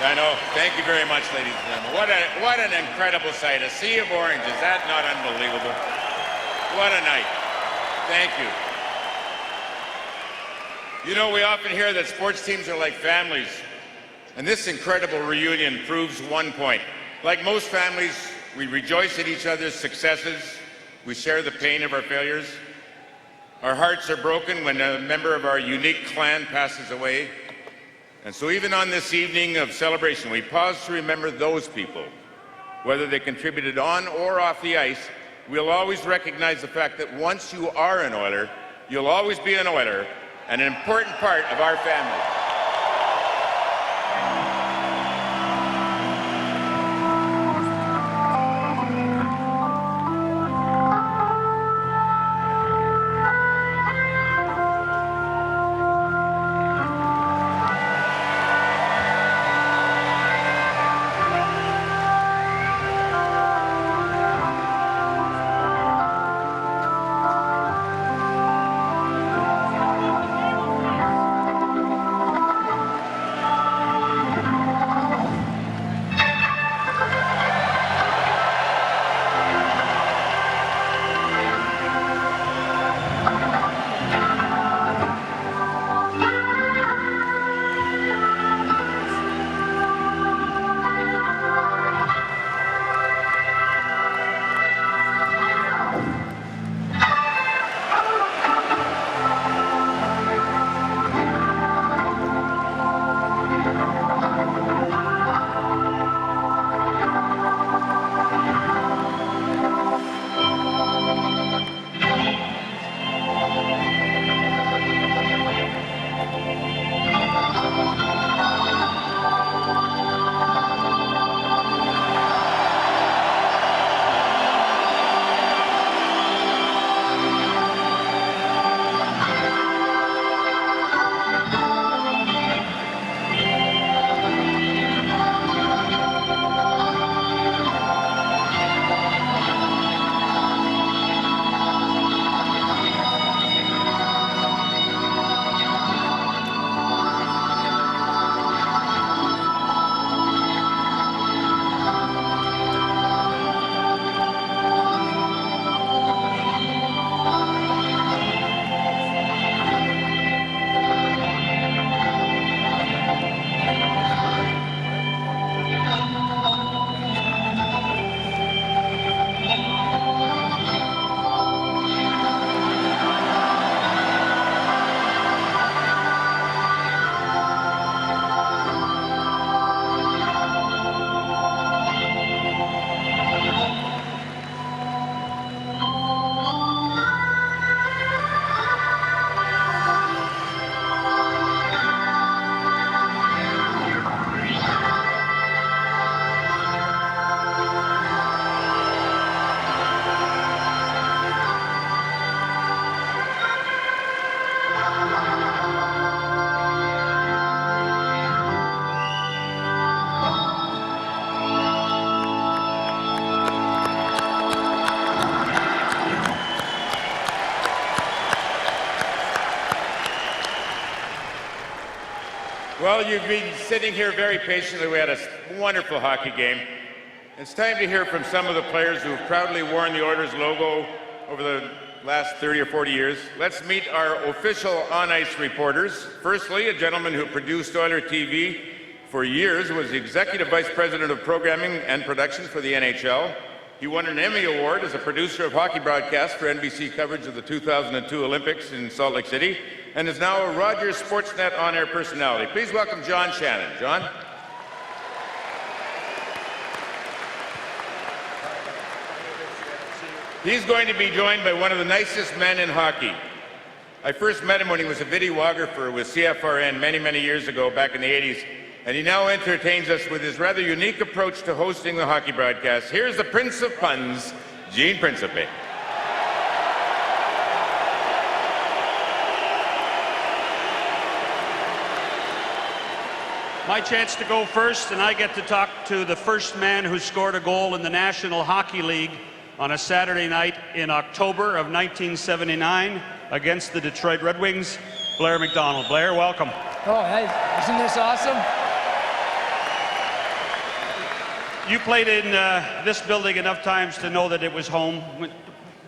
I know. Thank you very much, ladies and gentlemen. What an incredible sight. A sea of orange. Is that not unbelievable? What a night. Thank you. You know, we often hear that sports teams are like families. And this incredible reunion proves one point. Like most families, we rejoice at each other's successes. We share the pain of our failures. Our hearts are broken when a member of our unique clan passes away. And so even on this evening of celebration, we pause to remember those people. Whether they contributed on or off the ice, we'll always recognize the fact that once you are an Oiler, you'll always be an Oiler and an important part of our family. Well, you've been sitting here very patiently. We had a wonderful hockey game. It's time to hear from some of the players who have proudly worn the Oilers logo over the last 30 or 40 years. Let's meet our official on-ice reporters. Firstly, a gentleman who produced Oiler TV for years, was the Executive Vice President of Programming and Productions for the NHL. He won an Emmy Award as a producer of hockey broadcasts for NBC coverage of the 2002 Olympics in Salt Lake City, and is now a Rogers Sportsnet on-air personality. Please welcome John Shannon. John? He's going to be joined by one of the nicest men in hockey. I first met him when he was a videographer with CFRN many, many years ago, back in the 80s, and he now entertains us with his rather unique approach to hosting the hockey broadcast. Here's the Prince of Puns, Gene Principe. My chance to go first, and I get to talk to the first man who scored a goal in the National Hockey League on a Saturday night in October of 1979 against the Detroit Red Wings, Blair McDonald. Blair, welcome. Oh, hey, isn't this awesome? You played in this building enough times to know that it was home.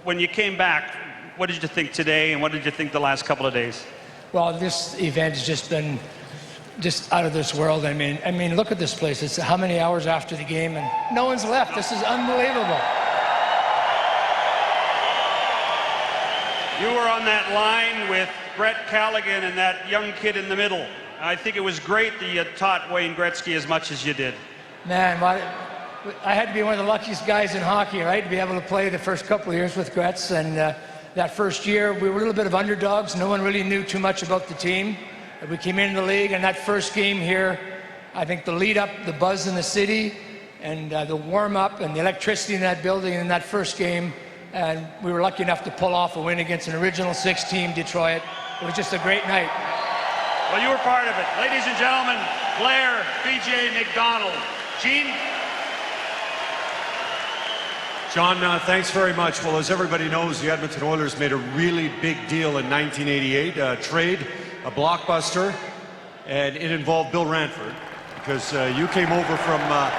When you came back, what did you think today, and what did you think the last couple of days? Well, this event has just been just out of this world. I mean, look at this place. It's how many hours after the game, and no one's left. This is unbelievable. You were on that line with Brett Callaghan and that young kid in the middle. I think it was great that you taught Wayne Gretzky as much as you did. Man, I had to be one of the luckiest guys in hockey, right, to be able to play the first couple of years with Gretz. And that first year, we were a little bit of underdogs. No one really knew too much about the team. We came into the league, and that first game here, I think the lead up, the buzz in the city, and the warm up and the electricity in that building in that first game, and we were lucky enough to pull off a win against an original 6 team, Detroit. It was just a great night. Well, you were part of it. Ladies and gentlemen, Blair B.J. McDonald. Gene? John, thanks very much. Well, as everybody knows, the Edmonton Oilers made a really big deal in 1988, a trade, a blockbuster, and it involved Bill Ranford, because you came over from the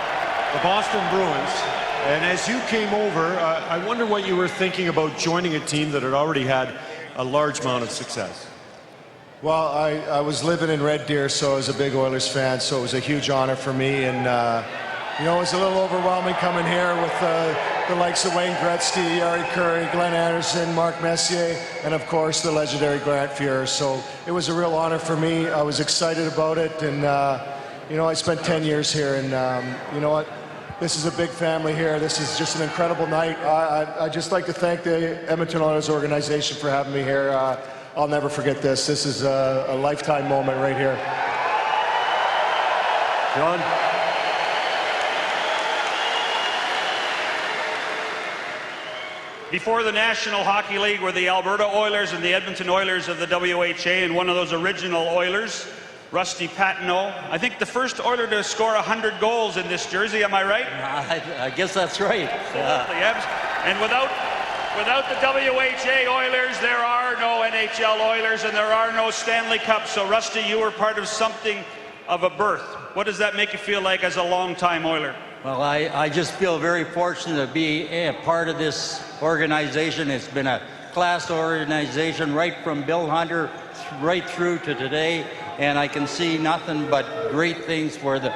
Boston Bruins, and as you came over, I wonder what you were thinking about joining a team that had already had a large amount of success. Well, I was living in Red Deer, so I was a big Oilers fan, so it was a huge honor for me, and you know, it was a little overwhelming coming here with the likes of Wayne Gretzky, Yari Curry, Glenn Anderson, Mark Messier, and of course the legendary Grant Fuhr. So it was a real honor for me. I was excited about it, and you know, I spent 10 years here, and you know what? This is a big family here. This is just an incredible night. I'd just like to thank the Edmonton Oilers organization for having me here. I'll never forget this. This is a lifetime moment right here. John? Before the National Hockey League were the Alberta Oilers and the Edmonton Oilers of the WHA, and one of those original Oilers, Rusty Patenaude. I think the first Oiler to score 100 goals in this jersey, am I right? I guess that's right. And without the WHA Oilers, there are no NHL Oilers and there are no Stanley Cups. So, Rusty, you were part of something of a birth. What does that make you feel like as a longtime Oiler? Well, I just feel very fortunate to be a part of this organization. It's been a class organization right from Bill Hunter right through to today, and I can see nothing but great things for the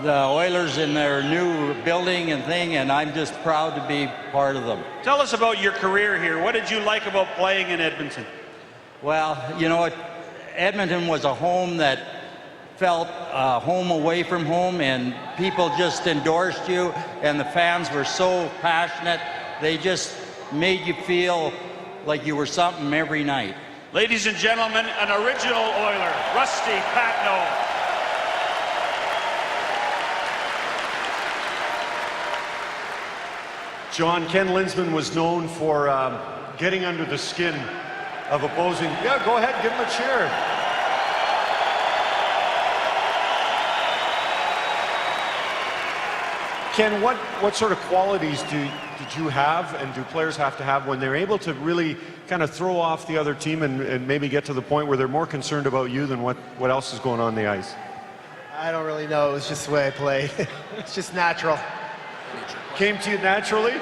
Oilers in their new building and thing, and I'm just proud to be part of them. Tell us about your career here. What did you like about playing in Edmonton? Well, you know what? Edmonton was a home that felt home away from home, and people just endorsed you, and the fans were so passionate. They just made you feel like you were something every night. Ladies and gentlemen, an original Oiler, Rusty Patenaude. John, Ken Linzman was known for getting under the skin of opposing. Yeah, go ahead, give him a cheer. Ken, what sort of qualities did you have, and do players have to have when they're able to really kind of throw off the other team and maybe get to the point where they're more concerned about you than what else is going on the ice? I don't really know. It was just the way I play. It's just natural. Came to you naturally?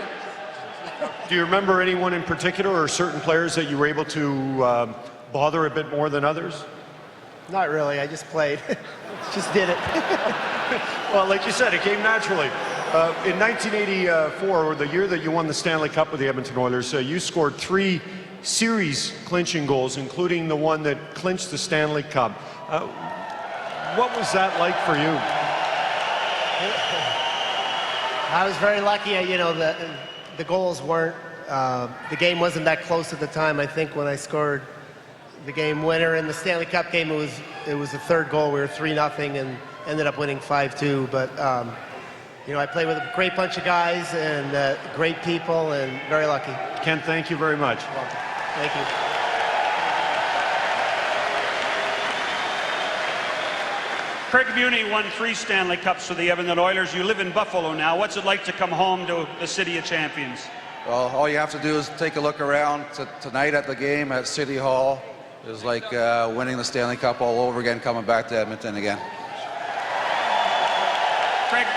Do you remember anyone in particular or certain players that you were able to bother a bit more than others? Not really. I just played. Just did it. Well, like you said, it came naturally. In 1984, the year that you won the Stanley Cup with the Edmonton Oilers, you scored 3 series clinching goals, including the one that clinched the Stanley Cup. What was that like for you? I was very lucky. You know, the goals weren't, the game wasn't that close at the time. I think when I scored the game winner in the Stanley Cup game, it was the third goal. We were 3-0 and ended up winning 5-2. But you know, I played with a great bunch of guys and great people, and very lucky. Ken, thank you very much. You're welcome. Thank you. Craig Muni won 3 Stanley Cups for the Edmonton Oilers. You live in Buffalo now. What's it like to come home to the City of Champions? Well, all you have to do is take a look around. Tonight at the game at City Hall is like winning the Stanley Cup all over again, coming back to Edmonton again. Craig,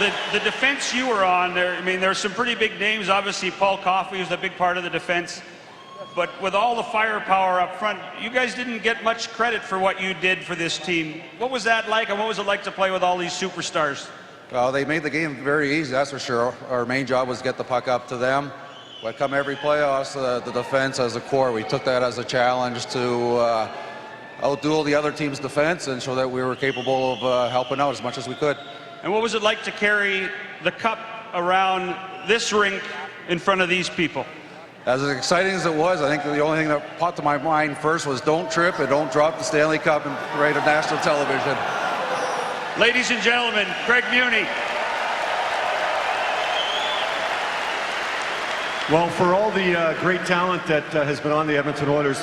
The defense you were on, there, I mean, there's some pretty big names. Obviously, Paul Coffey was a big part of the defense. But with all the firepower up front, you guys didn't get much credit for what you did for this team. What was that like, and what was it like to play with all these superstars? Well, they made the game very easy, that's for sure. Our main job was to get the puck up to them. But come every playoffs, the defense as a core, we took that as a challenge to outduel the other team's defense and show that we were capable of helping out as much as we could. And what was it like to carry the cup around this rink in front of these people? As exciting as it was, I think the only thing that popped to my mind first was don't trip and don't drop the Stanley Cup right on national television. Ladies and gentlemen, Craig Muni. Well, for all the great talent that has been on the Edmonton Oilers,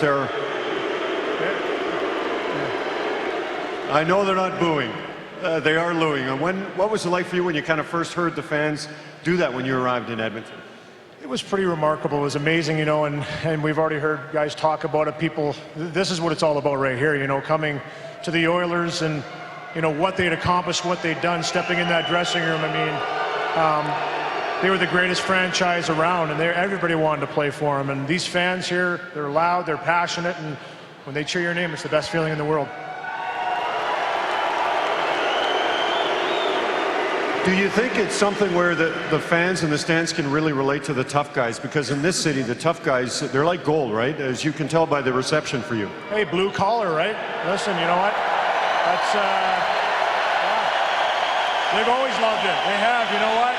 I know they're not booing. They are looing. And what was it like for you when you kind of first heard the fans do that when you arrived in Edmonton? It was pretty remarkable. It was amazing, you know, and we've already heard guys talk about it. People, this is what it's all about right here, you know, coming to the Oilers and, you know, what they'd accomplished, what they'd done, stepping in that dressing room. I mean, they were the greatest franchise around, and everybody wanted to play for them. And these fans here, they're loud, they're passionate, and when they cheer your name, it's the best feeling in the world. Do you think it's something where the fans in the stands can really relate to the tough guys? Because in this city, the tough guys, they're like gold, right? As you can tell by the reception for you. Hey, blue collar, right? Listen, you know what? That's, yeah. They've always loved it. They have, you know what?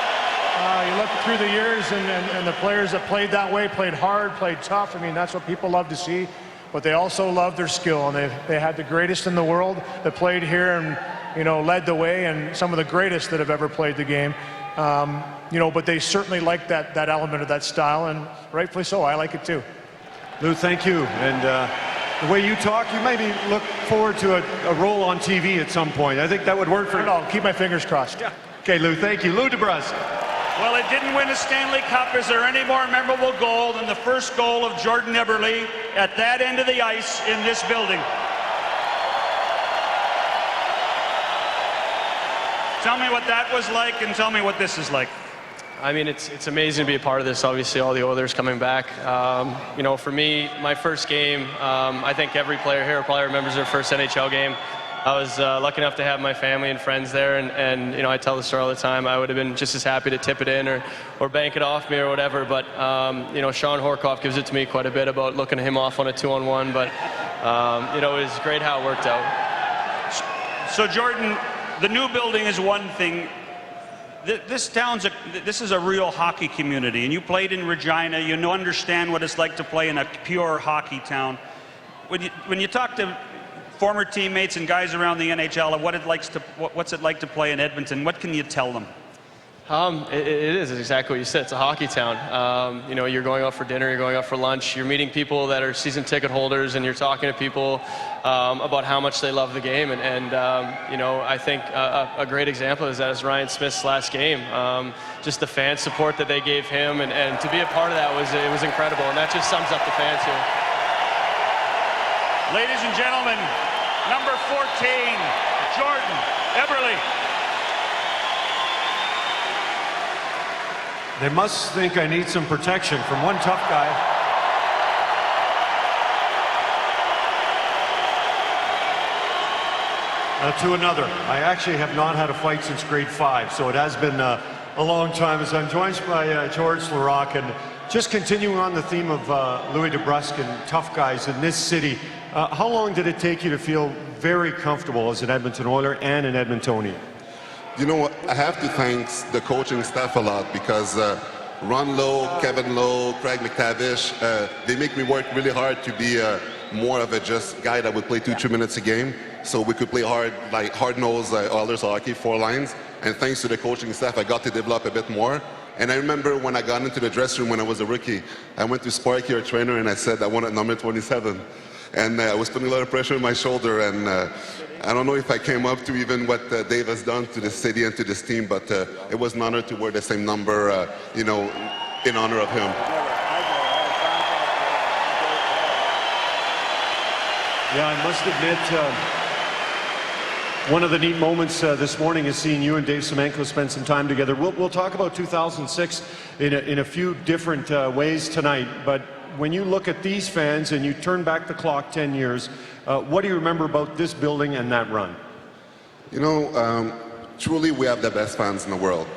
You look through the years and the players that played that way, played hard, played tough. I mean, that's what people love to see. But they also love their skill, and they had the greatest in the world that played here and, you know, led the way, and some of the greatest that have ever played the game. You know, but they certainly like that element of that style, and rightfully so. I like it too. Lou, thank you. And the way you talk, you maybe look forward to a role on TV at some point. I think that would work for you. I'll keep my fingers crossed. Yeah. Okay, Lou, thank you. Lou DeBrusk. Well, it didn't win a Stanley Cup. Is there any more memorable goal than the first goal of Jordan Eberle at that end of the ice in this building? Tell me what that was like, and tell me what this is like. I mean, it's amazing to be a part of this. Obviously, all the Oilers coming back. You know, for me, my first game, I think every player here probably remembers their first NHL game. I was lucky enough to have my family and friends there, and you know, I tell the story all the time. I would have been just as happy to tip it in or bank it off me or whatever, but you know, Sean Horkoff gives it to me quite a bit about looking him off on a 2-on-1, but you know, it was great how it worked out. So Jordan, the new building is one thing. This is a real hockey community, and you played in Regina. You understand what it's like to play in a pure hockey town. When you talk to former teammates and guys around the NHL, what's it like to play in Edmonton? What can you tell them? It is exactly what you said. It's a hockey town. You know, you're going out for dinner, you're going out for lunch, you're meeting people that are season ticket holders, and you're talking to people about how much they love the game. And you know, I think a great example is that is Ryan Smith's last game. Just the fan support that they gave him, and to be a part of that was incredible. And that just sums up the fans here. Ladies and gentlemen, number 14, Jordan Eberle. They must think I need some protection from one tough guy. To another. I actually have not had a fight since grade 5, so it has been a long time. As I'm joined by George Laraque, and just continuing on the theme of Louis DeBrusk and tough guys in this city, how long did it take you to feel very comfortable as an Edmonton Oiler and an Edmontonian? You know what, I have to thank the coaching staff a lot, because Ron Lowe, Kevin Lowe, Craig McTavish, they make me work really hard to be more of a just guy that would play 2-3 minutes a game, so we could play hard, like hard-nosed Oilers hockey, 4 lines. And thanks to the coaching staff, I got to develop a bit more. And I remember when I got into the dressing room when I was a rookie, I went to Sparky, our trainer, and I said I wanted number 27. And I was putting a lot of pressure on my shoulder, and I don't know if I came up to even what Dave has done to the city and to this team, but it was an honor to wear the same number, you know, in honor of him. Yeah, I must admit, One of the neat moments this morning is seeing you and Dave Semenko spend some time together. We'll talk about 2006 in a few different ways tonight, but when you look at these fans and you turn back the clock 10 years, what do you remember about this building and that run? You know, truly we have the best fans in the world.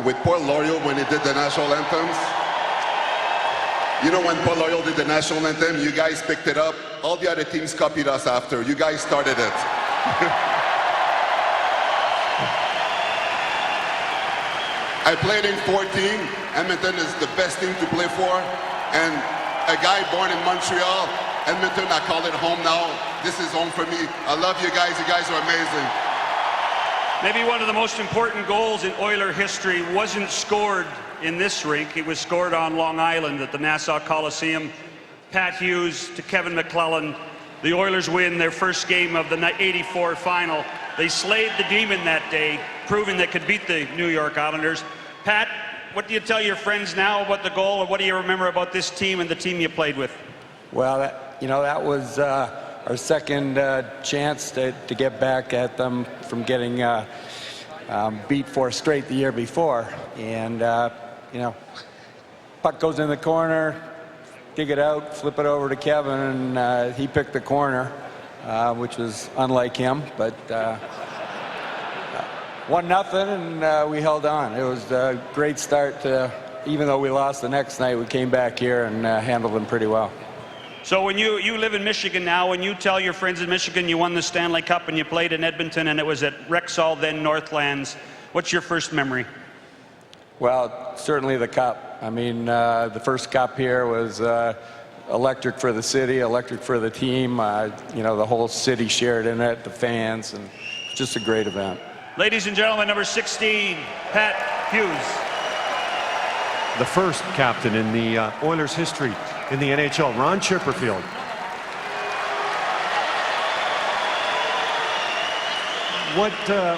With Paul Laurier, when he did the national anthems, you know, when Paul Laurier did the national anthem, you guys picked it up. All the other teams copied us after. You guys started it. I played in 14. Edmonton is the best team to play for. And a guy born in Montreal, Edmonton, I call it home now. This is home for me. I love you guys. You guys are amazing. Maybe one of the most important goals in Oiler history wasn't scored in this rink. It was scored on Long Island at the Nassau Coliseum. Pat Hughes to Kevin McClellan. The Oilers win their first game of the '84 final. They slayed the Demon that day, proving they could beat the New York Islanders. Pat, what do you tell your friends now about the goal, and what do you remember about this team and the team you played with? Well, that was our second chance to get back at them from getting beat 4 straight the year before. And, puck goes in the corner, dig it out, flip it over to Kevin, and he picked the corner, which was unlike him, but 1-0, and we held on. It was a great start. Even though we lost the next night, we came back here and handled them pretty well. So when you live in Michigan now, when you tell your friends in Michigan you won the Stanley Cup and you played in Edmonton and it was at Rexall, then Northlands, what's your first memory? Well, certainly the cup. I mean, the first cup here was electric for the city, electric for the team. The whole city shared in it, the fans, and just a great event. Ladies and gentlemen, number 16, Pat Hughes. The first captain in the Oilers history in the NHL, Ron Chipperfield.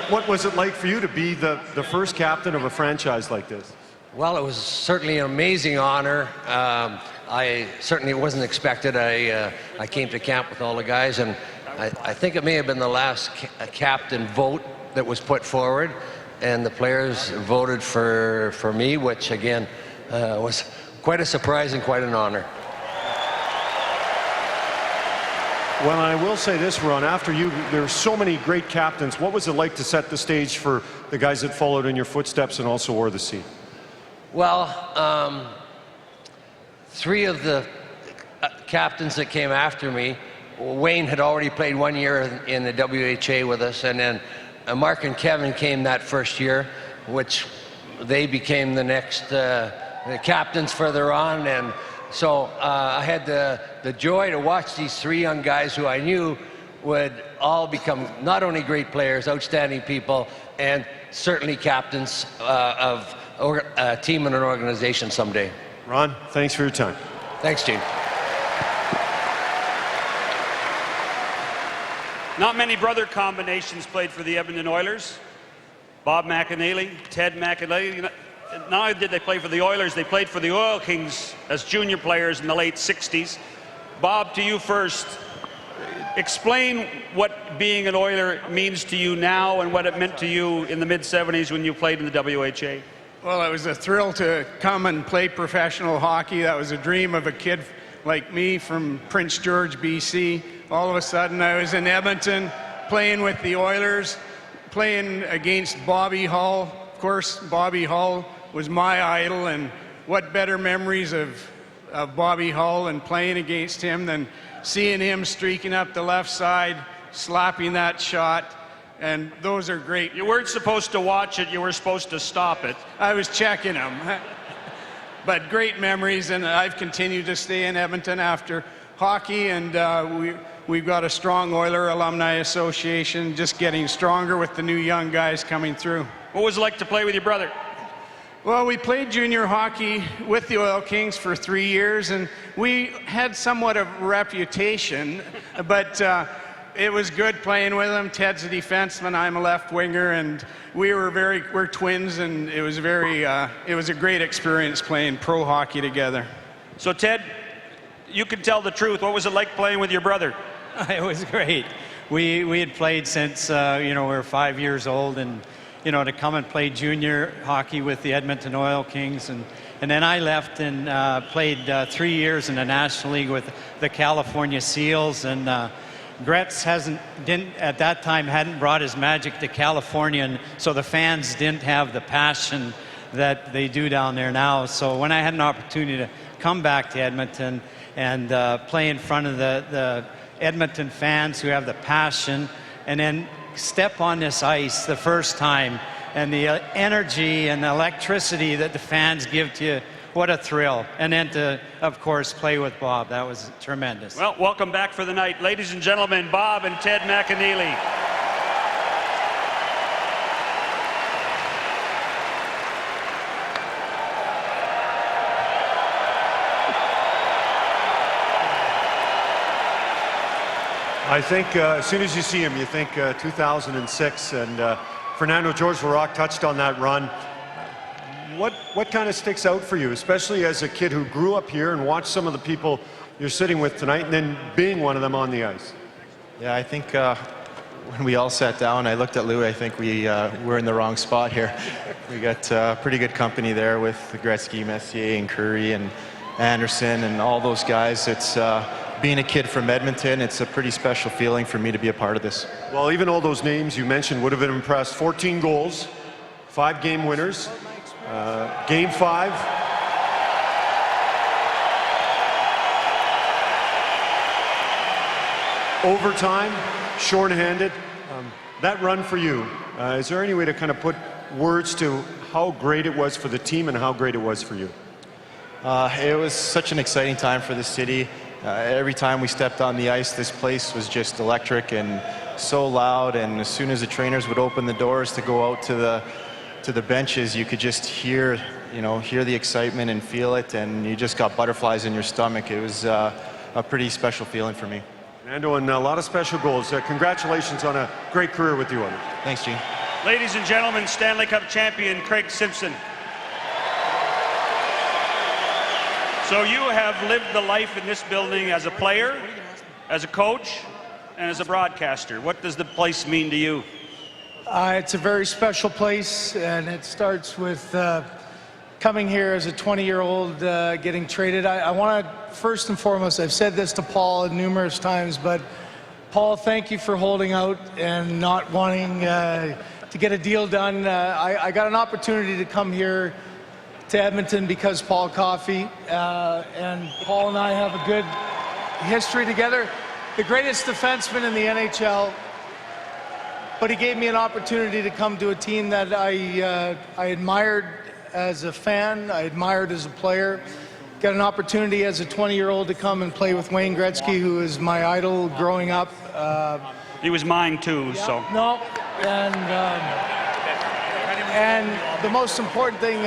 What was it like for you to be the first captain of a franchise like this? Well, it was certainly an amazing honor. I certainly wasn't expected. I came to camp with all the guys, and I think it may have been the last captain vote that was put forward, and the players voted for me, which again was quite a surprise and quite an honor. Well, I will say this, Ron, after you, there were so many great captains. What was it like to set the stage for the guys that followed in your footsteps and also wore the C? Well, 3 of the captains that came after me, Wayne had already played 1 year in the WHA with us, and then Mark and Kevin came that first year, which they became the next the captains further on. And so I had the joy to watch these 3 young guys who I knew would all become not only great players, outstanding people, and certainly captains of a team and an organization someday. Ron, thanks for your time. Thanks, Gene. Not many brother combinations played for the Edmonton Oilers. Bob McAnally, Ted McAnally. Not only did they play for the Oilers, they played for the Oil Kings as junior players in the late 60s. Bob, to you first. Explain what being an Oiler means to you now and what it meant to you in the mid-70s when you played in the WHA. Well, it was a thrill to come and play professional hockey. That was a dream of a kid like me from Prince George, BC. All of a sudden, I was in Edmonton playing with the Oilers, playing against Bobby Hull. Of course, Bobby Hull was my idol, and what better memories of Bobby Hull and playing against him than seeing him streaking up the left side, slapping that shot. And those are great. You weren't supposed to watch it, you were supposed to stop it. I was checking them. But great memories, and I've continued to stay in Edmonton after hockey, and we've got a strong Oiler Alumni Association, just getting stronger with the new young guys coming through. What was it like to play with your brother? Well, we played junior hockey with the Oil Kings for 3 years, and we had somewhat of a reputation, but it was good playing with him. Ted's a defenseman, I'm a left winger, and we're twins, and it was a great experience playing pro hockey together. So Ted, you can tell the truth. What was it like playing with your brother? It was great. we had played since we were 5 years old, and to come and play junior hockey with the Edmonton Oil Kings, and then I left and played 3 years in the National League with the California Seals, and Gretz at that time hadn't brought his magic to California, and so the fans didn't have the passion that they do down there now. So when I had an opportunity to come back to Edmonton and play in front of the Edmonton fans who have the passion, and then step on this ice the first time, and the energy and the electricity that the fans give to you, what a thrill. And then to, of course, play with Bob. That was tremendous. Well, welcome back for the night. Ladies and gentlemen, Bob and Ted McAneely. I think as soon as you see him, you think 2006, and Fernando George Laraque touched on that run. What kind of sticks out for you, especially as a kid who grew up here and watched some of the people you're sitting with tonight, and then being one of them on the ice? Yeah, I think when we all sat down, I looked at Lou. I think we're in the wrong spot here. We got pretty good company there with Gretzky, Messier, and Curry, and Anderson, and all those guys. It's being a kid from Edmonton, it's a pretty special feeling for me to be a part of this. Well, even all those names you mentioned would have been impressed. 14 goals, 5 game winners. Game 5. Overtime, shorthanded. That run for you, is there any way to kind of put words to how great it was for the team and how great it was for you? It was such an exciting time for the city. Every time we stepped on the ice, this place was just electric and so loud, and as soon as the trainers would open the doors to go out to the benches, you could just hear the excitement and feel it, and you just got butterflies in your stomach. It was a pretty special feeling for me. Fernando, and a lot of special goals. Congratulations on a great career with the Oilers. Thanks, Gene. Ladies and gentlemen, Stanley Cup champion Craig Simpson. So you have lived the life in this building as a player, as a coach, and as a broadcaster. What does the place mean to you? It's a very special place, and it starts with coming here as a 20-year-old, getting traded. I want to, first and foremost, I've said this to Paul numerous times, but Paul, thank you for holding out and not wanting to get a deal done. I got an opportunity to come here to Edmonton because Paul Coffey, and Paul and I have a good history together. The greatest defenseman in the NHL, but he gave me an opportunity to come to a team that I admired as a fan, I admired as a player. Got an opportunity as a 20-year-old to come and play with Wayne Gretzky, who is my idol growing up. He was mine too, yeah, so. No, and the most important thing,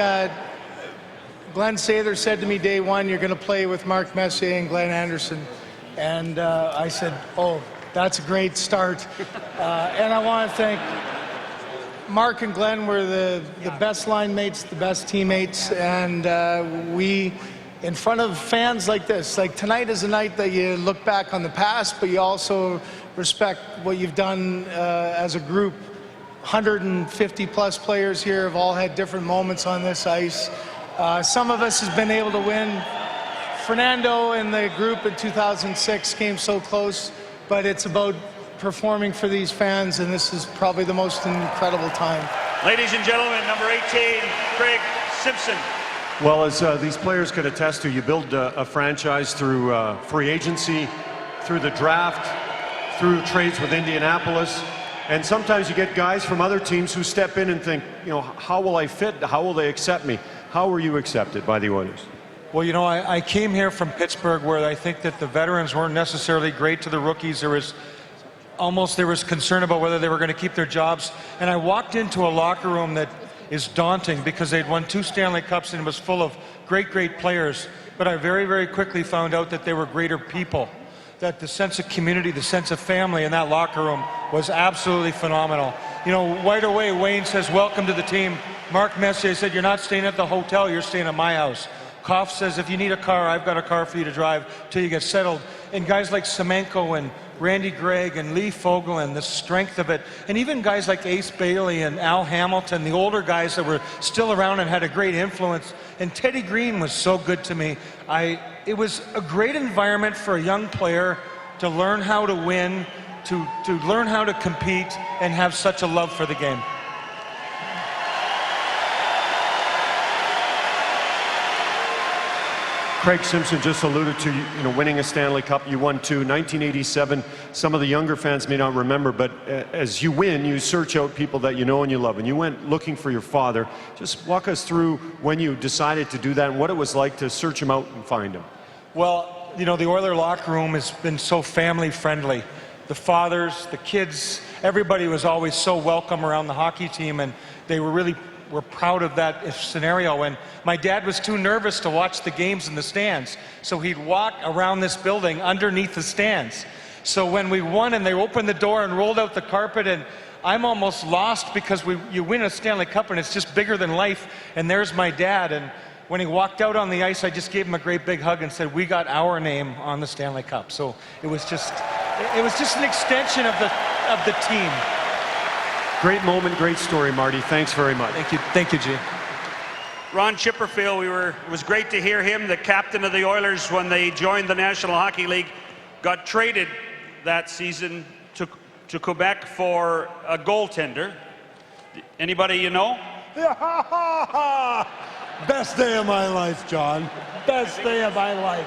Glenn Sather said to me day one, you're going to play with Mark Messier and Glenn Anderson. And I said, oh, that's a great start. And I want to thank Mark and Glenn were the best line mates, the best teammates, and we, in front of fans like this, like tonight is a night that you look back on the past, but you also respect what you've done as a group. 150 plus players here have all had different moments on this ice. Some of us have been able to win. Fernando and the group in 2006 came so close, but it's about performing for these fans, and this is probably the most incredible time. Ladies and gentlemen, number 18, Craig Simpson. Well, as these players could attest to, you build a franchise through free agency, through the draft, through trades with Indianapolis, and sometimes you get guys from other teams who step in and think, how will I fit? How will they accept me? How were you accepted by the Oilers? Well, I came here from Pittsburgh, where I think that the veterans weren't necessarily great to the rookies. There was concern about whether they were going to keep their jobs. And I walked into a locker room that is daunting because they'd won 2 Stanley Cups and it was full of great, great players. But I very, very quickly found out that they were greater people, that the sense of community, the sense of family in that locker room was absolutely phenomenal. Right away, Wayne says, welcome to the team. Mark Messier said, you're not staying at the hotel, you're staying at my house. Koff says, if you need a car, I've got a car for you to drive till you get settled. And guys like Semenko and Randy Gregg and Lee Fogelin, the strength of it, and even guys like Ace Bailey and Al Hamilton, the older guys that were still around and had a great influence. And Teddy Green was so good to me. It was a great environment for a young player to learn how to win, to learn how to compete, and have such a love for the game. Craig Simpson just alluded to, winning a Stanley Cup. You won 2, 1987. Some of the younger fans may not remember, but as you win, you search out people that you know and you love. And you went looking for your father. Just walk us through when you decided to do that and what it was like to search him out and find him. Well, the Oiler locker room has been so family friendly. The fathers, the kids, everybody was always so welcome around the hockey team, and they were proud of that scenario. And my dad was too nervous to watch the games in the stands, so he'd walk around this building underneath the stands. So when we won and they opened the door and rolled out the carpet, and I'm almost lost because you win a Stanley Cup and it's just bigger than life, and there's my dad. And when he walked out on the ice, I just gave him a great big hug and said, "We got our name on the Stanley Cup." So it was just an extension of the team. Great moment, great story, Marty. Thanks very much. Thank you, G. Ron Chipperfield, it was great to hear him, the captain of the Oilers when they joined the National Hockey League, got traded that season to Quebec for a goaltender. Anybody you know? Best day of my life, John. Best day of my life.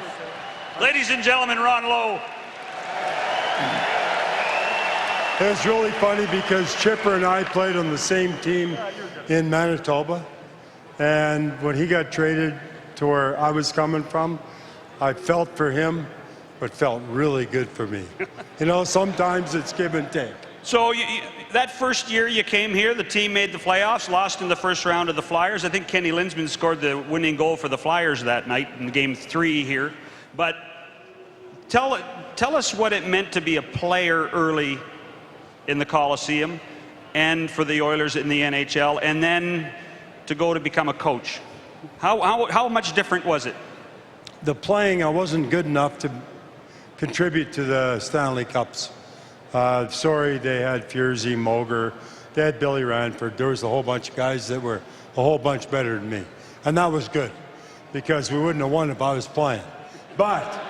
Ladies and gentlemen, Ron Lowe. It's really funny because Chipper and I played on the same team in Manitoba. And when he got traded to where I was coming from, I felt for him, but felt really good for me. Sometimes it's give and take. So that first year you came here, the team made the playoffs, lost in the first round of the Flyers. I think Kenny Linsman scored the winning goal for the Flyers that night in Game 3 here. But tell us what it meant to be a player early in the Coliseum and for the Oilers in the NHL, and then to go to become a coach. How much different was it? The playing, I wasn't good enough to contribute to the Stanley Cups. Sorry, they had Furzy, Moger, they had Billy Ranford. There was a whole bunch of guys that were a whole bunch better than me. And that was good, because we wouldn't have won if I was playing. But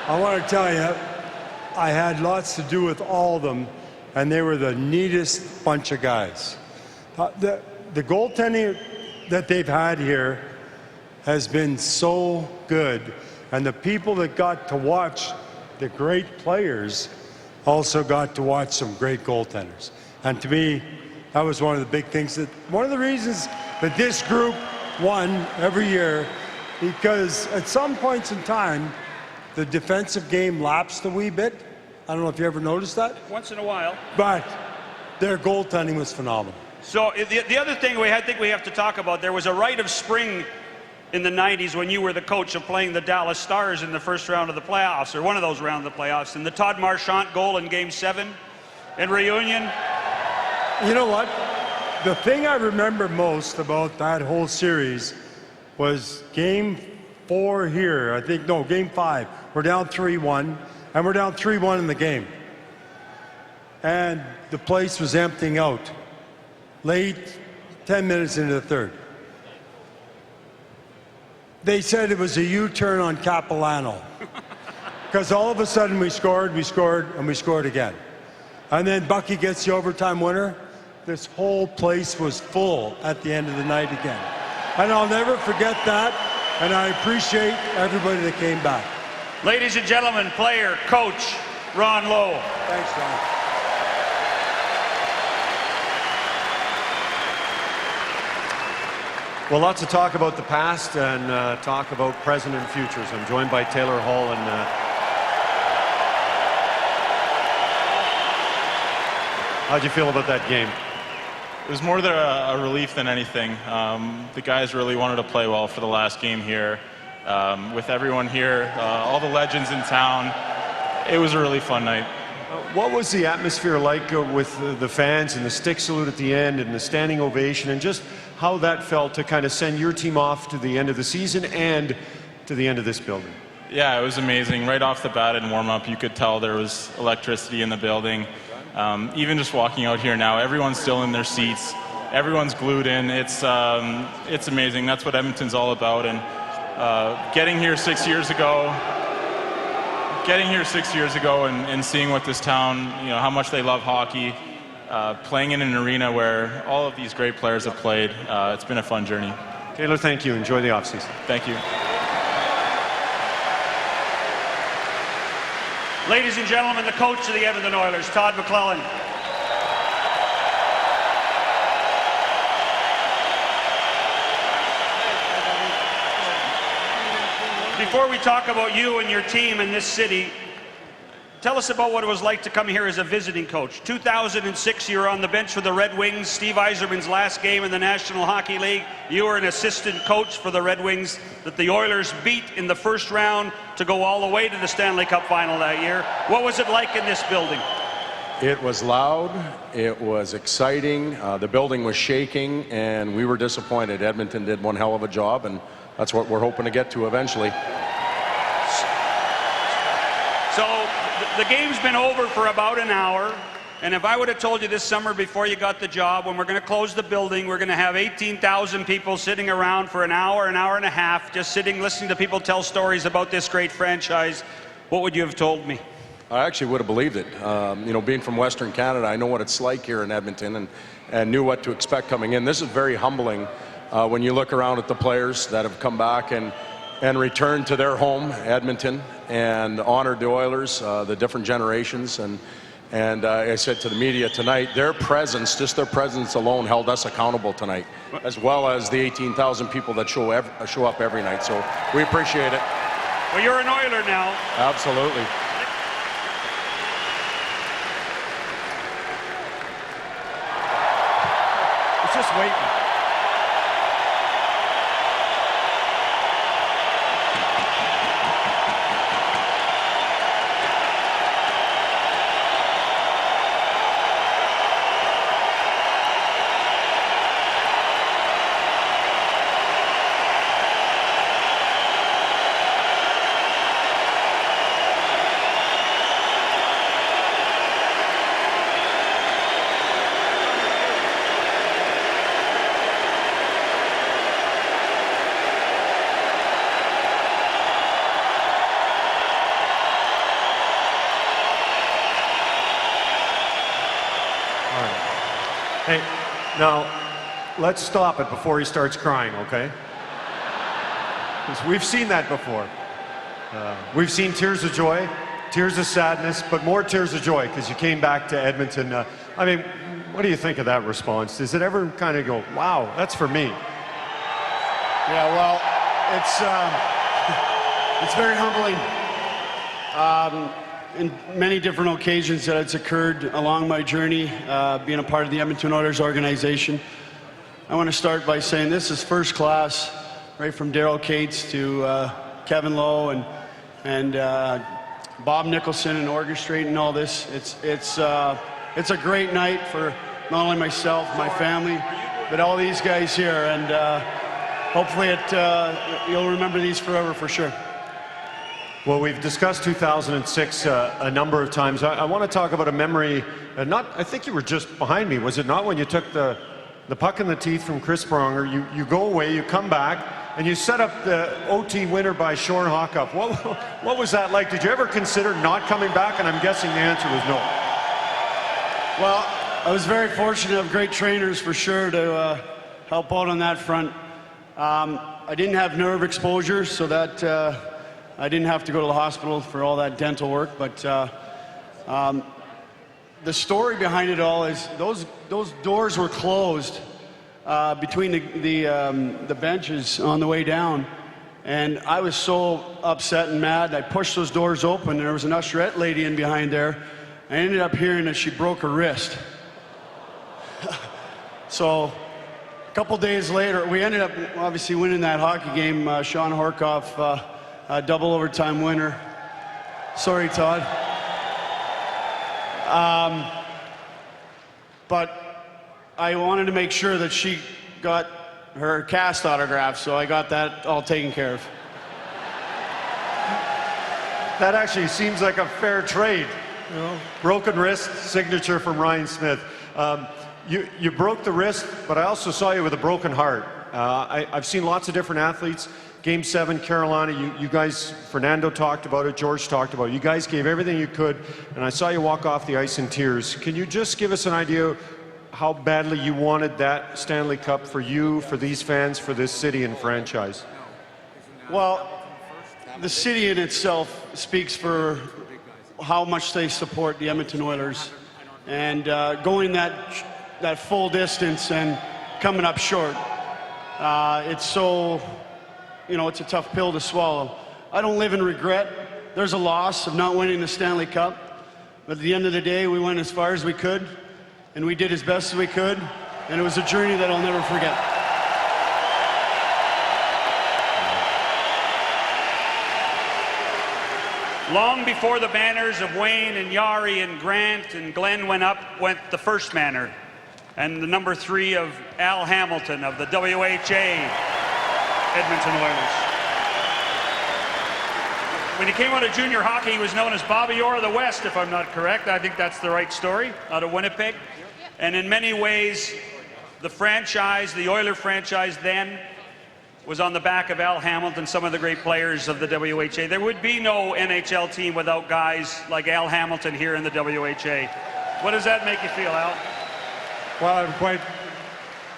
I want to tell you, I had lots to do with all of them, and they were the neatest bunch of guys. The goaltending that they've had here has been so good, and the people that got to watch the great players also got to watch some great goaltenders. And to me, that was one of the big things, one of the reasons that this group won every year, because at some points in time, the defensive game lapsed a wee bit. I don't know if you ever noticed that. Once in a while. But their goaltending was phenomenal. So the other thing I think we have to talk about, there was a rite of spring in the 90s when you were the coach of playing the Dallas Stars in the first round of the playoffs, or one of those rounds of the playoffs, and the Todd Marchant goal in Game 7 in reunion. You know what? The thing I remember most about that whole series was Game 4 here. Game 5. We're down 3-1, and we're down 3-1 in the game. And the place was emptying out. Late, 10 minutes into the third. They said it was a U-turn on Capilano. Because all of a sudden we scored, and we scored again. And then Bucky gets the overtime winner. This whole place was full at the end of the night again. And I'll never forget that, and I appreciate everybody that came back. Ladies and gentlemen, player, coach, Ron Lowe. Thanks, Ron. Well, lots of talk about the past and talk about present and futures. I'm joined by Taylor Hall, and how'd you feel about that game? It was more a relief than anything. The guys really wanted to play well for the last game here. With everyone here, all the legends in town, it was a really fun night. What was the atmosphere like with the fans and the stick salute at the end and the standing ovation, and just how that felt to kind of send your team off to the end of the season and to the end of this building? Yeah, it was amazing. Right off the bat in warm-up, you could tell there was electricity in the building. Even just walking out here now, everyone's still in their seats. Everyone's glued in. It's amazing. That's what Edmonton's all about. And getting here 6 years ago and seeing what this town, how much they love hockey, playing in an arena where all of these great players have played, it's been a fun journey. Taylor, thank you. Enjoy the offseason. Thank you. Ladies and gentlemen, the coach of the Edmonton Oilers, Todd McClellan. Before we talk about you and your team in this city, tell us about what it was like to come here as a visiting coach. 2006, you were on the bench for the Red Wings. Steve Yzerman's last game in the National Hockey League. You were an assistant coach for the Red Wings that the Oilers beat in the first round to go all the way to the Stanley Cup final that year. What was it like in this building? It was loud, it was exciting, the building was shaking, and we were disappointed. Edmonton did one hell of a job, and that's what we're hoping to get to eventually. So the game's been over for about an hour, and if I would have told you this summer before you got the job, when we're going to close the building, we're going to have 18,000 people sitting around for an hour and a half, just sitting, listening to people tell stories about this great franchise, what would you have told me? I actually would have believed it. Being from Western Canada, I know what it's like here in Edmonton and knew what to expect coming in. This is very humbling when you look around at the players that have come back and returned to their home, Edmonton, and honored the Oilers, the different generations. And I said to the media tonight, their presence alone held us accountable tonight, as well as the 18,000 people that show up every night. So we appreciate it. Well, you're an Oiler now. Absolutely. It's just waiting. Hey, now, let's stop it before he starts crying, okay? Because we've seen that before. We've seen tears of joy, tears of sadness, but more tears of joy because you came back to Edmonton. What do you think of that response? Does it ever kind of go, wow, that's for me? Yeah, well, it's very humbling. In many different occasions that it's occurred along my journey, being a part of the Edmonton Oilers organization. I want to start by saying this is first class, right from Daryl Cates to Kevin Lowe and Bob Nicholson and orchestrating all this. It's a great night for not only myself, my family, but all these guys here, and hopefully you'll remember these forever for sure. Well, we've discussed 2006 a number of times. I want to talk about a memory, I think you were just behind me, was it not, when you took the puck in the teeth from Chris Pronger? You go away, you come back, and you set up the OT winner by Shorn Hawkup. What was that like? Did you ever consider not coming back? And I'm guessing the answer was no. Well, I was very fortunate to have great trainers for sure to help out on that front. I didn't have nerve exposure, so that I didn't have to go to the hospital for all that dental work, but the story behind it all is those doors were closed between the benches on the way down, and I was so upset and mad. I pushed those doors open, and there was an usherette lady in behind there. I ended up hearing that she broke her wrist. So a couple days later, we ended up obviously winning that hockey game. Sean Horkoff, double overtime winner. Sorry, Todd. But I wanted to make sure that she got her cast autograph, so I got that all taken care of. that actually seems like a fair trade. You know, broken wrist, signature from Ryan Smith. You broke the wrist, but I also saw you with a broken heart. I've seen lots of different athletes. Game 7, Carolina, you guys, Fernando talked about it, George talked about it. You guys gave everything you could, and I saw you walk off the ice in tears. Can you just give us an idea how badly you wanted that Stanley Cup for you, for these fans, for this city and franchise? Well, the city in itself speaks for how much they support the Edmonton Oilers. And going that full distance and coming up short, it's so... You know, it's a tough pill to swallow. I don't live in regret. There's a loss of not winning the Stanley Cup. But at the end of the day, we went as far as we could, and we did as best as we could, and it was a journey that I'll never forget. Long before the banners of Wayne and Yari and Grant and Glenn went up, went the first banner, and the number 3 of Al Hamilton of the WHA Edmonton Oilers. When he came out of junior hockey, he was known as Bobby Orr of the West, if I'm not correct. I think that's the right story, out of Winnipeg. And in many ways, the franchise, the Oiler franchise then, was on the back of Al Hamilton, some of the great players of the WHA. There would be no NHL team without guys like Al Hamilton here in the WHA. What does that make you feel, Al? Well,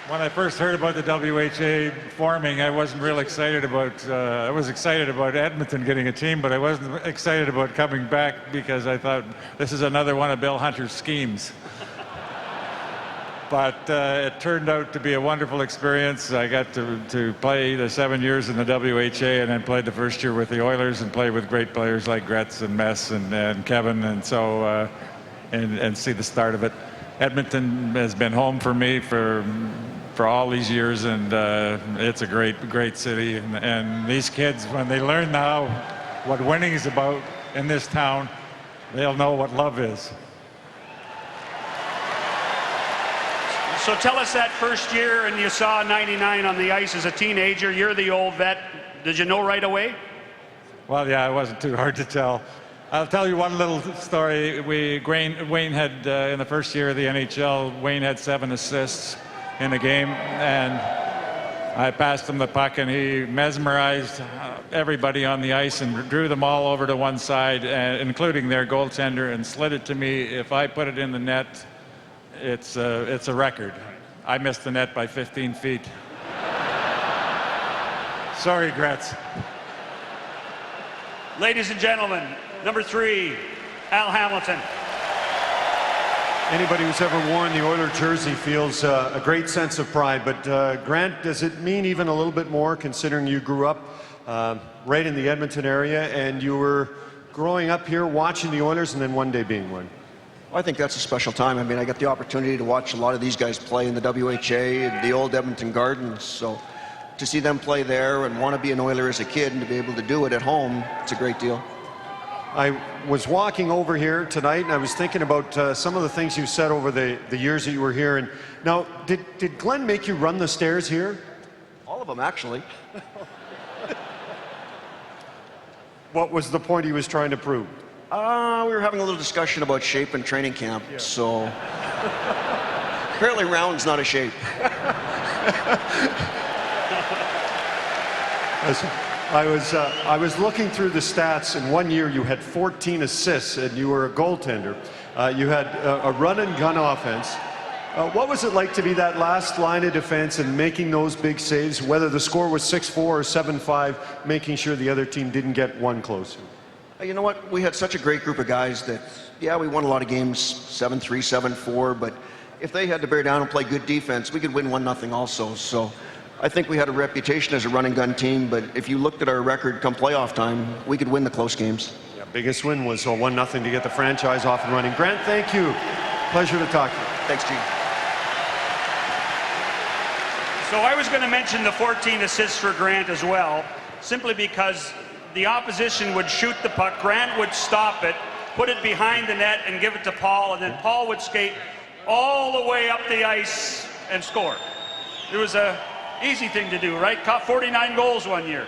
when I first heard about the WHA forming, I wasn't real excited about, I was excited about Edmonton getting a team, but I wasn't excited about coming back because I thought this is another one of Bill Hunter's schemes. But it turned out to be a wonderful experience. I got to play the 7 years in the WHA and then played the first year with the Oilers and played with great players like Gretz and Mess and Kevin, and so, and see the start of it. Edmonton has been home for me for all these years, and it's a great city. And these kids, when they learn now what winning is about in this town, they'll know what love is. So tell us that first year, and you saw 99 on the ice as a teenager. You're the old vet. Did you know right away? Well, yeah, it wasn't too hard to tell. I'll tell you one little story. Wayne had, in the first year of the NHL, Wayne had 7 assists in a game, and I passed him the puck, and he mesmerized everybody on the ice and drew them all over to one side, including their goaltender, and slid it to me. If I put it in the net, it's a record. I missed the net by 15 feet. Sorry, Gretz. Ladies and gentlemen, number 3, Al Hamilton. Anybody who's ever worn the Oiler jersey feels a great sense of pride. But Grant, does it mean even a little bit more considering you grew up right in the Edmonton area and you were growing up here watching the Oilers and then one day being one? I think that's a special time. I mean, I got the opportunity to watch a lot of these guys play in the WHA and the old Edmonton Gardens. So to see them play there and want to be an Oiler as a kid and to be able to do it at home, it's a great deal. I was walking over here tonight and I was thinking about some of the things you said over the years that you were here. And now, did Glenn make you run the stairs here? All of them, actually. What was the point he was trying to prove? We were having a little discussion about shape in training camp, so apparently round's not a shape. I was looking through the stats, and one year you had 14 assists, and you were a goaltender. You had a run and gun offense. What was it like to be that last line of defense and making those big saves, whether the score was 6-4 or 7-5, making sure the other team didn't get one closer? You know what? We had such a great group of guys that, yeah, we won a lot of games 7-3, 7-4, but if they had to bear down and play good defense, we could win 1-0 also. So I think we had a reputation as a run and gun team, but if you looked at our record come playoff time, we could win the close games. Yeah, biggest win was 1-0 to get the franchise off and running. Grant, thank you. Pleasure to talk to you. Thanks, Gene. So I was going to mention the 14 assists for Grant as well, simply because the opposition would shoot the puck, Grant would stop it, put it behind the net and give it to Paul, and then Paul would skate all the way up the ice and score. It was a easy thing to do, right? Caught 49 goals one year.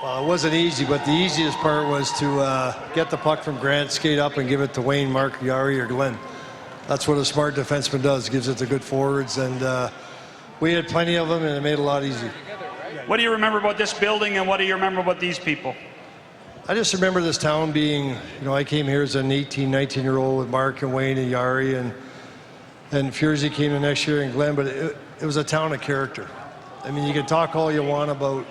Well, it wasn't easy, but the easiest part was to get the puck from Grant, skate up, and give it to Wayne, Mark, Yari, or Glenn. That's what a smart defenseman does, gives it to good forwards, and we had plenty of them, and it made it a lot easier. What do you remember about this building, and what do you remember about these people? I just remember this town being, you know, I came here as an 18, 19-year-old with Mark and Wayne and Yari, and Furzy came the next year, and Glenn, but it was a town of character. I mean, you can talk all you want about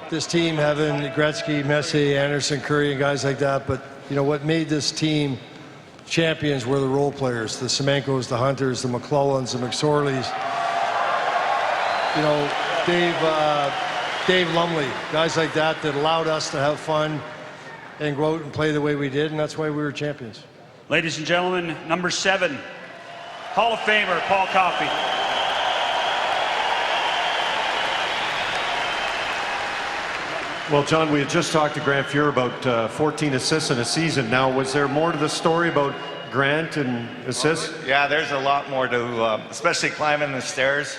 this team having Gretzky, Messier, Anderson, Curry, and guys like that, but, you know, what made this team champions were the role players, the Semenkos, the Hunters, the McClellans, the McSorleys, you know, Dave Lumley, guys like that allowed us to have fun and go out and play the way we did, and that's why we were champions. Ladies and gentlemen, number 7, Hall of Famer Paul Coffey. Well, John, we had just talked to Grant Fuhr about 14 assists in a season. Now, was there more to the story about Grant and assists? Yeah, there's a lot more to, especially climbing the stairs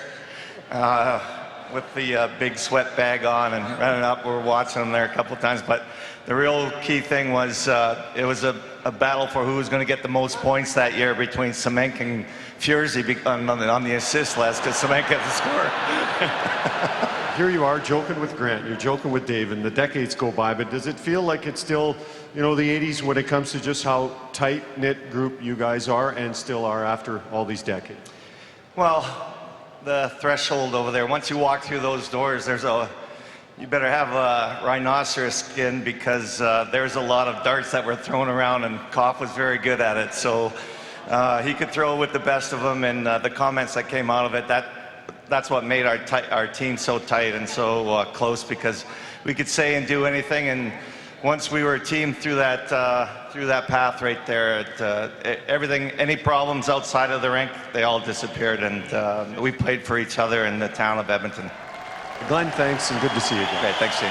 with the big sweat bag on and running up. We were watching them there a couple of times, but the real key thing was it was a battle for who was going to get the most points that year between Semenk and Furzy on the assist list, because Semenk had the score. Here you are joking with Grant, you're joking with Dave, and the decades go by, but does it feel like it's still, you know, the 80s when it comes to just how tight-knit group you guys are and still are after all these decades? Well, the threshold over there, once you walk through those doors, you better have a rhinoceros skin, because there's a lot of darts that were thrown around, and Koff was very good at it. So he could throw with the best of them, and the comments that came out of it, that's what made our team so tight and so close, because we could say and do anything, and once we were a team through that path right there, everything, any problems outside of the rink, they all disappeared, and we played for each other in the town of Edmonton. Glenn, thanks, and good to see you again. Okay, thanks, Shane.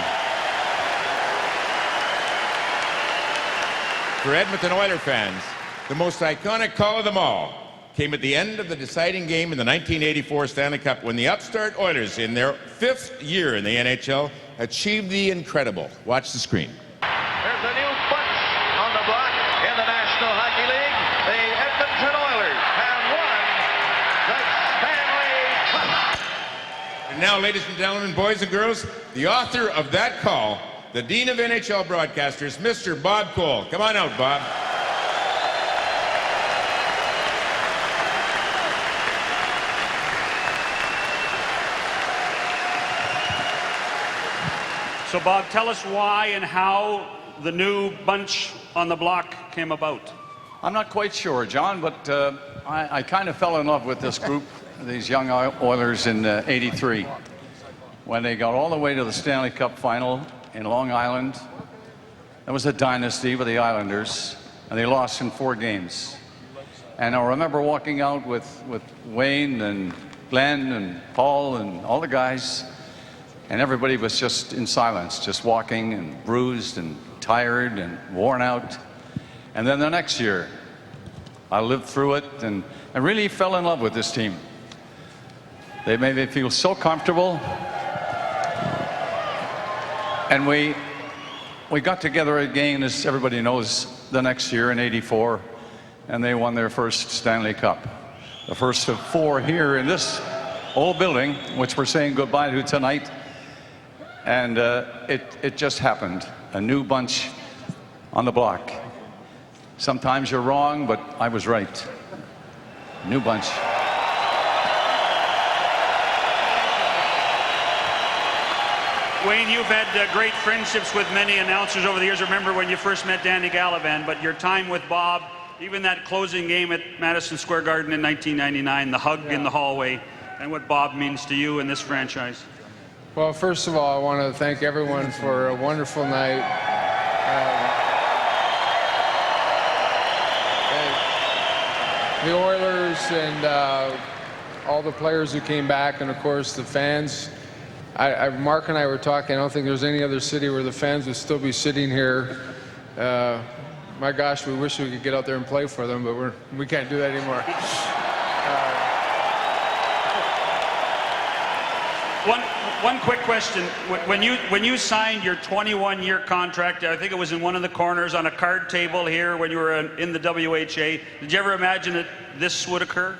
For Edmonton Oilers fans, the most iconic call of them all came at the end of the deciding game in the 1984 Stanley Cup, when the upstart Oilers, in their 5th year in the NHL, achieved the incredible. Watch the screen. There's a new bunch on the block in the National Hockey League. The Edmonton Oilers have won the Stanley Cup. And now, ladies and gentlemen, boys and girls, the author of that call, the Dean of NHL Broadcasters, Mr. Bob Cole. Come on out, Bob. So, Bob, tell us why and how the new bunch on the block came about. I'm not quite sure, John, but I kind of fell in love with this group, these young Oilers in '83, when they got all the way to the Stanley Cup final in Long Island. That was a dynasty with the Islanders, and they lost in 4 games. And I remember walking out with Wayne and Glenn and Paul and all the guys, and everybody was just in silence, just walking and bruised and tired and worn out. And then the next year, I lived through it and I really fell in love with this team. They made me feel so comfortable. And we got together again, as everybody knows, the next year in '84, and they won their first Stanley Cup. The first of 4 here in this old building, which we're saying goodbye to tonight. And it just happened. A new bunch on the block. Sometimes you're wrong, but I was right. New bunch. Wayne, you've had great friendships with many announcers over the years. Remember when you first met Danny Gallivan, but your time with Bob, even that closing game at Madison Square Garden in 1999, the hug in the hallway, and what Bob means to you in this franchise. Well, first of all, I want to thank everyone for a wonderful night. The Oilers and all the players who came back, and of course the fans. Mark and I were talking, I don't think there's any other city where the fans would still be sitting here. My gosh, we wish we could get out there and play for them, but we can't do that anymore. one quick question. When you signed your 21-year contract, I think it was in one of the corners on a card table here when you were in the WHA, did you ever imagine that this would occur?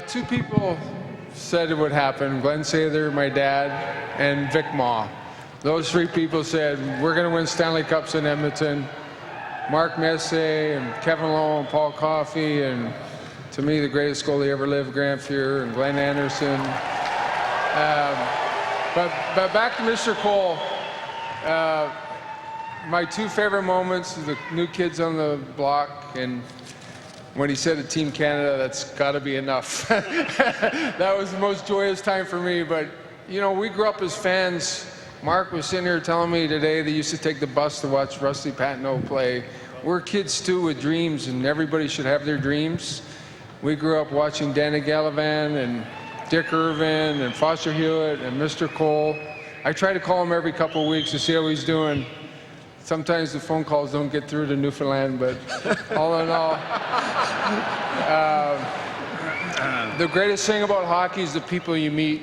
Two people said it would happen, Glenn Sather, my dad, and Vic Maw. Those three people said, we're going to win Stanley Cups in Edmonton. Mark Messier and Kevin Lowe and Paul Coffey, and to me, the greatest goalie ever lived, Grant Fuhr and Glenn Anderson. But back to Mr. Cole. My two favorite moments is the new kids on the block, and when he said to Team Canada, that's got to be enough. That was the most joyous time for me. But, you know, we grew up as fans. Mark was sitting here telling me today they used to take the bus to watch Rusty Patino play. We're kids too with dreams, and everybody should have their dreams. We grew up watching Danny Gallivan and Dick Irvin and Foster Hewitt and Mr. Cole. I try to call him every couple of weeks to see how he's doing. Sometimes the phone calls don't get through to Newfoundland, but all in all, the greatest thing about hockey is the people you meet.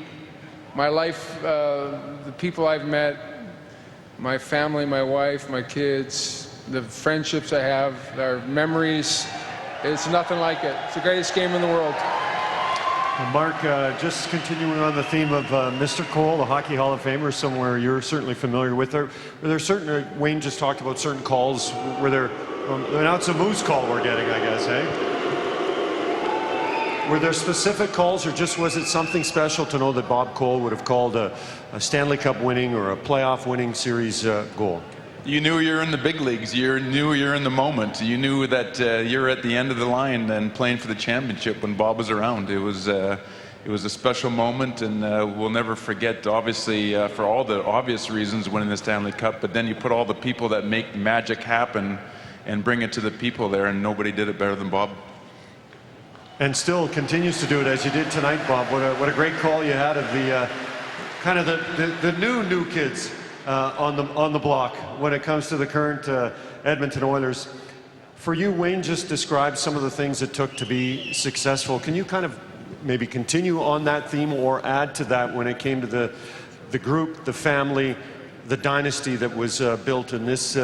My life, the people I've met, my family, my wife, my kids, the friendships I have, our memories, it's nothing like it. It's the greatest game in the world. Mark, just continuing on the theme of Mr. Cole, the Hockey Hall of Famer, somewhere you're certainly familiar with. Were there certain, Wayne just talked about certain calls, were there, now it's a Moose call we're getting, I guess, eh? Were there specific calls, or just was it something special to know that Bob Cole would have called a Stanley Cup winning or a playoff winning series goal? You knew you're in the big leagues. You knew you're in the moment. You knew that you're at the end of the line and playing for the championship when Bob was around. It was a special moment, and we'll never forget, obviously, for all the obvious reasons, winning the Stanley Cup, but then you put all the people that make magic happen and bring it to the people there, and nobody did it better than Bob. And still continues to do it as you did tonight, Bob. What a great call you had of the kind of the new kids on the block when it comes to the current Edmonton Oilers. For you, Wayne just described some of the things it took to be successful. Can you kind of maybe continue on that theme or add to that when it came to the group, the family, the dynasty that was built in this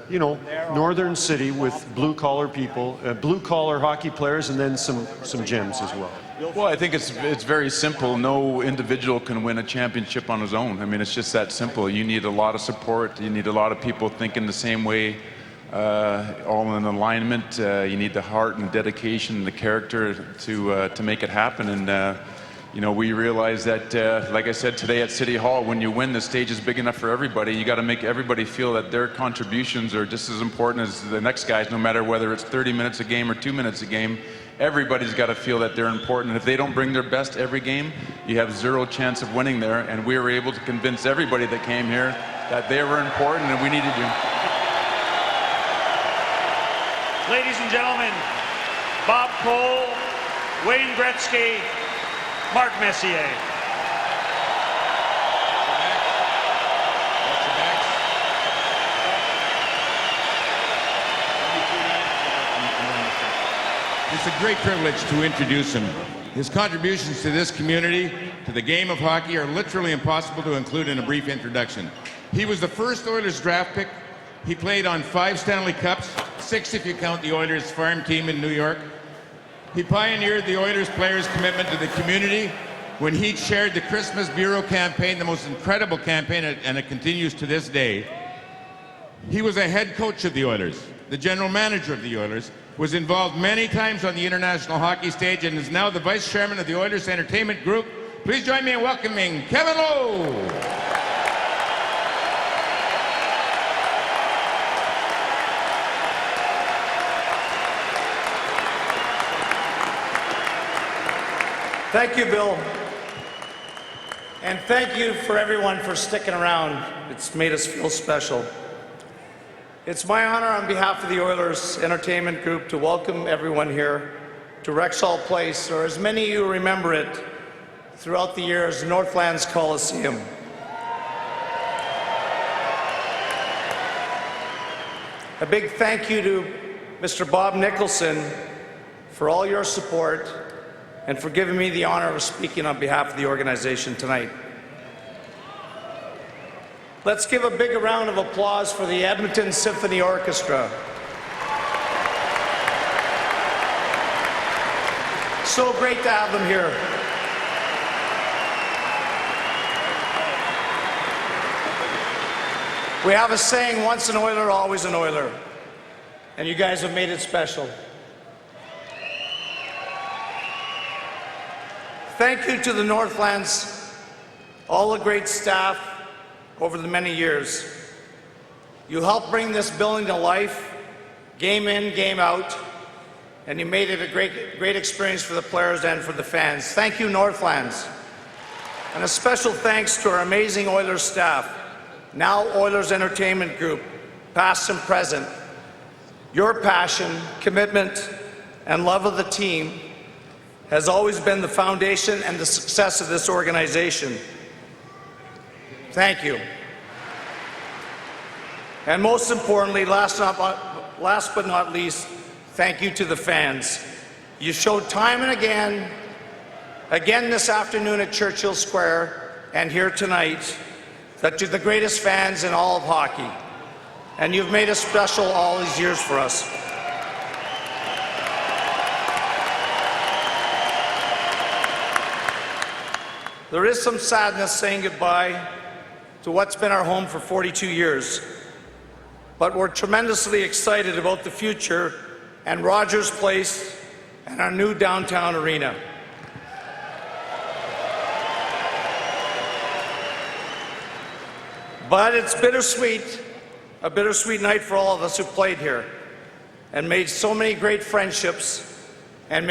northern city with blue-collar people, blue-collar hockey players, and then some gyms as well? Well, I think it's very simple. No individual can win a championship on his own. I mean, it's just that simple. You need a lot of support. You need a lot of people thinking the same way, all in alignment. You need the heart and dedication and the character to make it happen. And we realize that, like I said today at City Hall, when you win, the stage is big enough for everybody. You got to make everybody feel that their contributions are just as important as the next guys, no matter whether it's 30 minutes a game or 2 minutes a game. Everybody's got to feel that they're important. And if they don't bring their best every game, you have zero chance of winning there. And we were able to convince everybody that came here that they were important and we needed you. Ladies and gentlemen, Bob Cole, Wayne Gretzky, Mark Messier. It's a great privilege to introduce him. His contributions to this community, to the game of hockey, are literally impossible to include in a brief introduction. He was the first Oilers draft pick. He played on 5 Stanley Cups, 6 if you count the Oilers farm team in New York. He pioneered the Oilers players' commitment to the community when he chaired the Christmas Bureau campaign, the most incredible campaign, and it continues to this day. He was a head coach of the Oilers, the general manager of the Oilers, was involved many times on the international hockey stage, and is now the vice chairman of the Oilers Entertainment Group. Please join me in welcoming Kevin Lowe. Thank you, Bill. And thank you for everyone for sticking around. It's made us feel special. It's my honor on behalf of the Oilers Entertainment Group to welcome everyone here to Rexall Place, or as many of you remember it throughout the years, Northlands Coliseum. A big thank you to Mr. Bob Nicholson for all your support and for giving me the honor of speaking on behalf of the organization tonight. Let's give a big round of applause for the Edmonton Symphony Orchestra. So great to have them here. We have a saying, once an Oiler, always an Oiler. And you guys have made it special. Thank you to the Northlands, all the great staff over the many years. You helped bring this building to life, game in, game out, and you made it a great experience for the players and for the fans. Thank you, Northlands. And a special thanks to our amazing Oilers staff, now Oilers Entertainment Group, past and present. Your passion, commitment, and love of the team has always been the foundation and the success of this organization. Thank you. And most importantly, last but not least, thank you to the fans. You showed time and again this afternoon at Churchill Square and here tonight, that you're the greatest fans in all of hockey. And you've made us special all these years for us. There is some sadness saying goodbye to what's been our home for 42 years. But we're tremendously excited about the future and Rogers Place and our new downtown arena. But it's bittersweet, a bittersweet night for all of us who played here and made so many great friendships